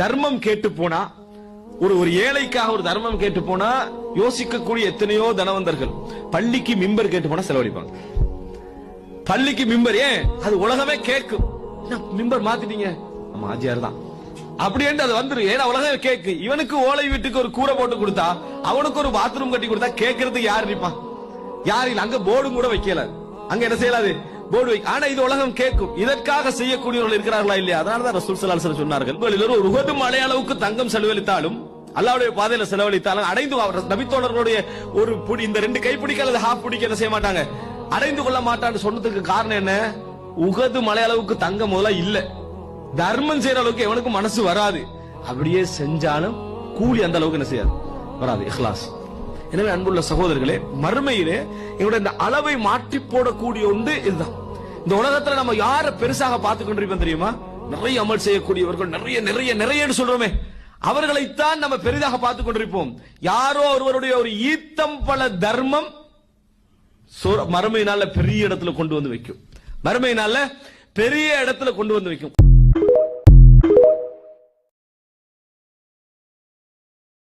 தர்மம் கேட்டு போனா ஒரு ஏழைக்காக ஒரு தர்மம் கேட்டு போனா யோசிக்கக்கூடிய எத்தனையோ தனவந்தர்கள் பள்ளிக்கு மிம்பர் கேட்டு போனா செலவழிப்பாங்க. பள்ளிக்கு மிம்பர் ஏன் அது உலகமே கேட்கும். மிம்பர் மாத்திட்டீங்க ஆஜியார் தான் அப்படி என்று அது வந்துரு. ஏன்னா உலகமே கேக்கு. இவனுக்கு ஓலை வீட்டுக்கு ஒரு கூரை போட்டு கொடுத்தா அவனுக்கு ஒரு பாத்ரூம் கட்டி கொடுத்தா கேட்கறதுக்கு யார் இருப்பான்? யார் இல்ல. அங்க போர்டும் கூட வைக்கல. அங்க என்ன செய்யலாது போர்டு வை. ஆனா இது உலகம் கேட்கும். இதற்காக செய்யக்கூடியவர்கள் இருக்கிறார்களா இல்லையா? அதனாலதான் ரசூல் ஸல்லல்லாஹு அலைஹி வஸல்லம் சொன்னார்கள், ஒரு உஹது மலை அளவுக்கு தங்கம் செலவழித்தாலும் அல்லாஹ்வுடைய பாதையில செலவழித்தாலும் அடைந்து நபித்தோழர்களுடைய ஒரு இந்த 2 கைப்பிடிக்க அல்லது ஹாஃப் பிடிக்க என்ன செய்ய மாட்டாங்க, அடைந்து கொள்ள மாட்டான்னு சொன்னதுக்கு காரணம் என்ன? உஹது மலை அளவுக்கு தங்கம் முதல்ல இல்ல. தர்மம் செய்யற அளவுக்கு எவனுக்கு மனசு வராது. அப்படியே செஞ்சாலும் கூலி அந்த அளவுக்கு என்ன செய்யாது, வராது. இஹ்லாஸ். எனவே அன்புள்ள சகோதரர்களே, மறுமையிலே எங்களுடைய இந்த அளவை மாற்றி போடக்கூடிய ஒன்று இதுதான். இந்த உலகத்துல நம்ம யார பெருசாக பார்த்துக் கொண்டிருப்போம் தெரியுமா? நிறைய அமல் செய்யக்கூடியவர்கள், நிறைய நிறைய நிறைய சொல்றோமே, அவர்களைத்தான் நம்ம பெரிதாக பார்த்துக் கொண்டிருப்போம். யாரோ ஒருவருடைய ஒரு ஈத்தம் பல தர்மம் மறுமையினால பெரிய இடத்துல கொண்டு வந்து வைக்கும். மறுமையினால பெரிய இடத்துல கொண்டு வந்து வைக்கும்.